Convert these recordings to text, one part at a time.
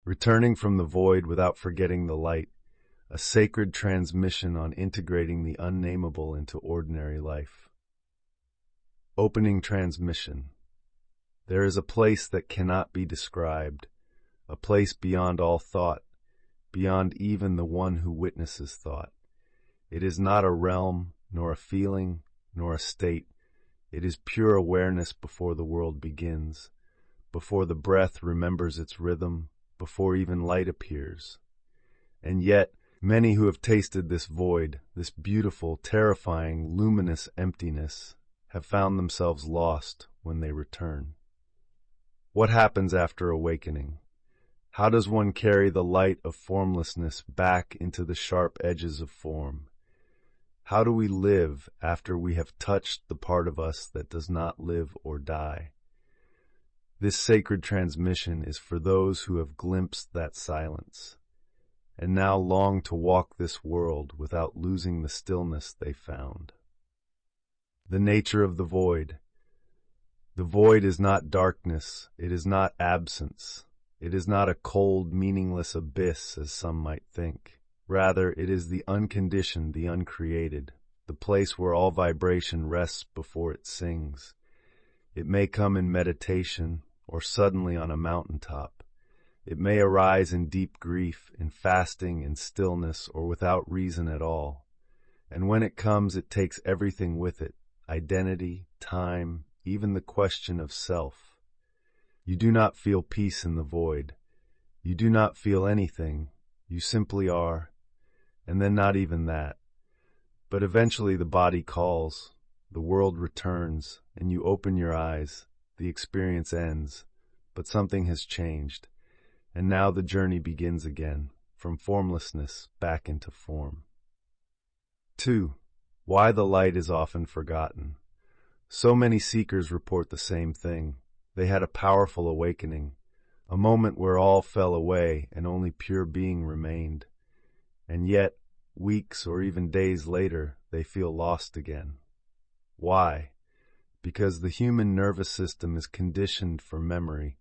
Returning from the void without forgetting the light, a sacred transmission on integrating the unnameable into ordinary life. Opening transmission. There is a place that cannot be described, a place beyond all thought, beyond even the one who witnesses thought. It is not a realm, nor a feeling, nor a state. It is pure awareness before the world begins, before the breath remembers its rhythm, before even light appears. And yet, many who have tasted this void, this beautiful, terrifying, luminous emptiness, have found themselves lost when they return. What happens after awakening? How does one carry the light of formlessness back into the sharp edges of form? How do we live after we have touched the part of us that does not live or die? This sacred transmission is for those who have glimpsed that silence, and now long to walk this world without losing the stillness they found. The nature of the void. The void is not darkness, it is not absence, it is not a cold, meaningless abyss as some might think. Rather, it is the unconditioned, the uncreated, the place where all vibration rests before it sings. It may come in meditation or suddenly on a mountaintop. It may arise in deep grief, in fasting, in stillness, or without reason at all. And when it comes, it takes everything with it, identity, time, even the question of self. You do not feel peace in the void. You do not feel anything. You simply are. And then not even that. But eventually the body calls, the world returns, and you open your eyes. The experience ends, but something has changed. And now the journey begins again, from formlessness back into form. 2. Why the light is often forgotten. So many seekers report the same thing. They had a powerful awakening, a moment where all fell away and only pure being remained. And yet, weeks or even days later, they feel lost again. Why? Because the human nervous system is conditioned for memory.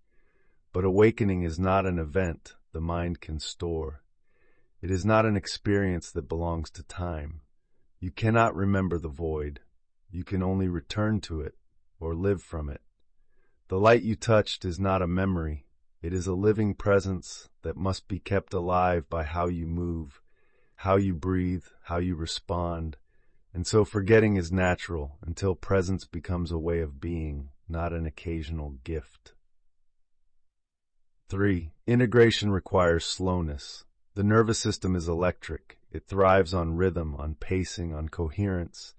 But awakening is not an event the mind can store. It is not an experience that belongs to time. You cannot remember the void. You can only return to it or live from it. The light you touched is not a memory. It is a living presence that must be kept alive by how you move, how you breathe, how you respond. And so forgetting is natural until presence becomes a way of being, not an occasional gift. 3. Integration requires slowness. The nervous system is electric. It thrives on rhythm, on pacing, on coherence.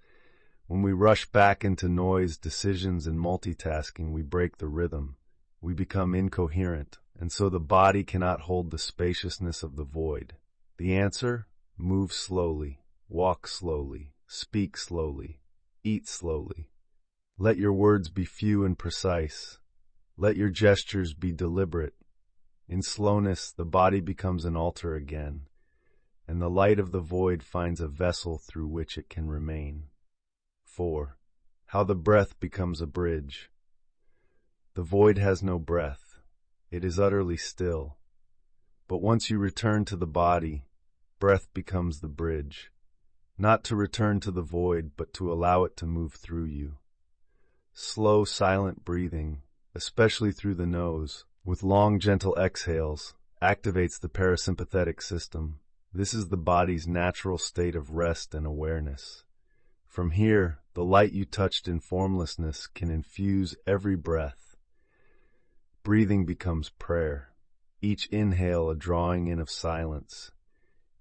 When we rush back into noise, decisions, and multitasking, we break the rhythm. We become incoherent, and so the body cannot hold the spaciousness of the void. The answer? Move slowly, walk slowly, speak slowly, eat slowly. Let your words be few and precise. Let your gestures be deliberate. In slowness, the body becomes an altar again, and the light of the void finds a vessel through which it can remain. 4. How the breath becomes a bridge. The void has no breath. It is utterly still. But once you return to the body, breath becomes the bridge, not to return to the void, but to allow it to move through you. Slow, silent breathing, especially through the nose, with long, gentle exhales, activates the parasympathetic system. This is the body's natural state of rest and awareness. From here, the light you touched in formlessness can infuse every breath. Breathing becomes prayer. Each inhale a drawing in of silence.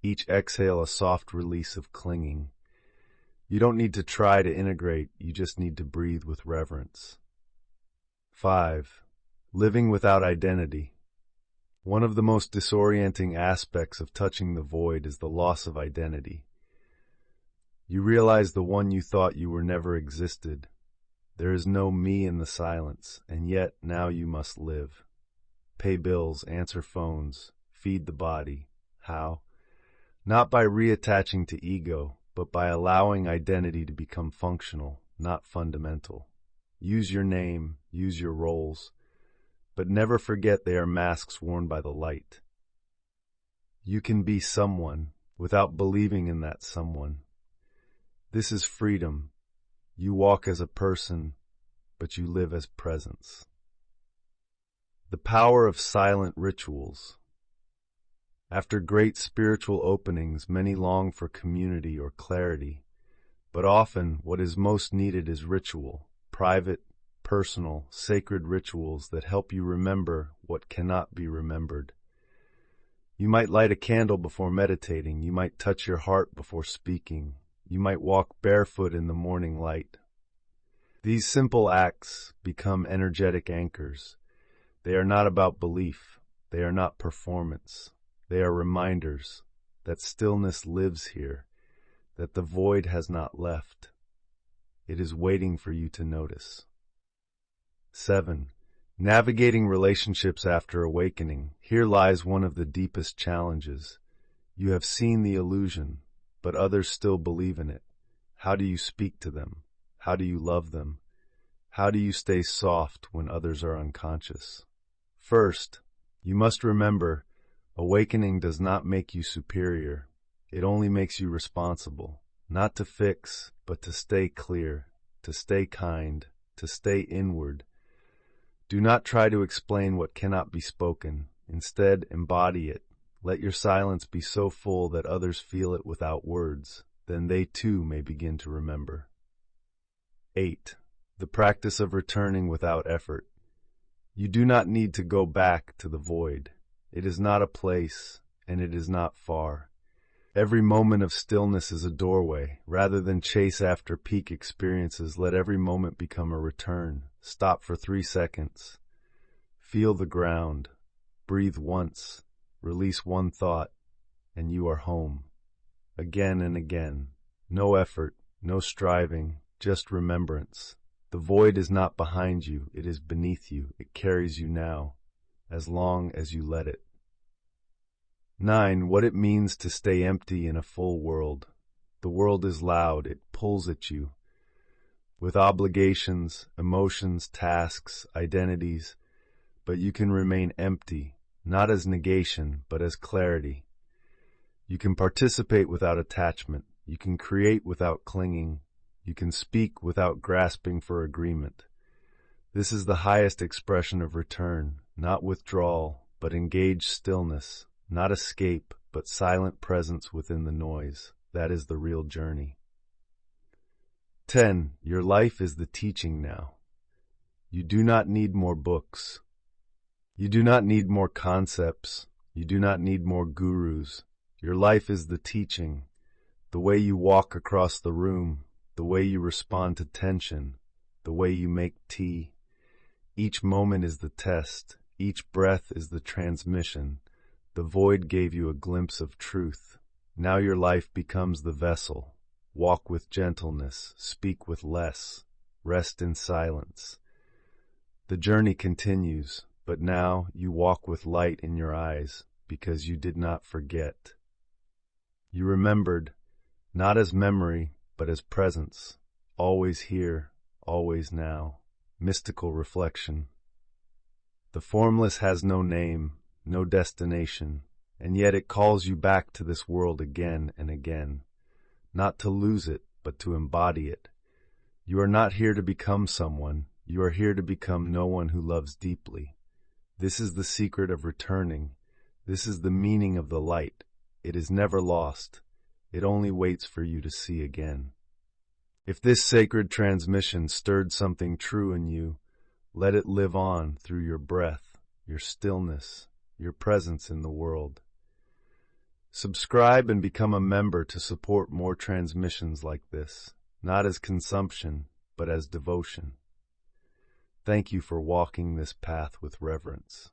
Each exhale a soft release of clinging. You don't need to try to integrate, you just need to breathe with reverence. 5. Living without identity. One of the most disorienting aspects of touching the void is the loss of identity. You realize the one you thought you were never existed. There is no me in the silence, and yet now you must live. Pay bills, answer phones, feed the body. How? Not by reattaching to ego, but by allowing identity to become functional, not fundamental. Use your name, use your roles, but never forget they are masks worn by the light. You can be someone without believing in that someone. This is freedom. You walk as a person, but you live as presence. The power of silent rituals. After great spiritual openings, many long for community or clarity, but often what is most needed is ritual, private, personal, sacred rituals that help you remember what cannot be remembered. You might light a candle before meditating. You might touch your heart before speaking. You might walk barefoot in the morning light. These simple acts become energetic anchors. They are not about belief. They are not performance. They are reminders that stillness lives here, that the void has not left. It is waiting for you to notice. 7. Navigating relationships after awakening. Here lies one of the deepest challenges. You have seen the illusion, but others still believe in it. How do you speak to them? How do you love them? How do you stay soft when others are unconscious? First, you must remember, awakening does not make you superior. It only makes you responsible, not to fix, but to stay clear, to stay kind, to stay inward. Do not try to explain what cannot be spoken. Instead, embody it. Let your silence be so full that others feel it without words. Then they too may begin to remember. 8. The practice of returning without effort. You do not need to go back to the void. It is not a place, and it is not far. Every moment of stillness is a doorway. Rather than chase after peak experiences, let every moment become a return. Stop for 3 seconds. Feel the ground. Breathe once. Release one thought, and you are home. Again and again. No effort, no striving, just remembrance. The void is not behind you. It is beneath you. It carries you now, as long as you let it. 9. What it means to stay empty in a full world. The world is loud. It pulls at you with obligations, emotions, tasks, identities, but you can remain empty, not as negation, but as clarity. You can participate without attachment. You can create without clinging. You can speak without grasping for agreement. This is the highest expression of return, not withdrawal, but engaged stillness, not escape, but silent presence within the noise. That is the real journey. 10. Your life is the teaching now. You do not need more books. You do not need more concepts. You do not need more gurus. Your life is the teaching. The way you walk across the room, the way you respond to tension, the way you make tea. Each moment is the test. Each breath is the transmission. The void gave you a glimpse of truth. Now your life becomes the vessel. Walk with gentleness, speak with less, rest in silence. The journey continues, but now you walk with light in your eyes because you did not forget. You remembered, not as memory, but as presence, always here, always now. Mystical reflection. The formless has no name, no destination, and yet it calls you back to this world again and again. Not to lose it, but to embody it. You are not here to become someone. You are here to become no one who loves deeply. This is the secret of returning. This is the meaning of the light. It is never lost. It only waits for you to see again. If this sacred transmission stirred something true in you, let it live on through your breath, your stillness, your presence in the world. Subscribe and become a member to support more transmissions like this, not as consumption, but as devotion. Thank you for walking this path with reverence.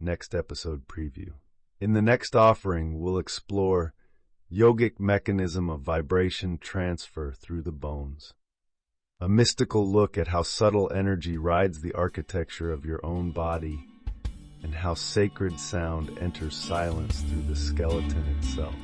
Next episode preview. In the next offering, we'll explore Yogic mechanism of vibration transfer through the bones. A mystical look at how subtle energy rides the architecture of your own body and how sacred sound enters silence through the skeleton itself.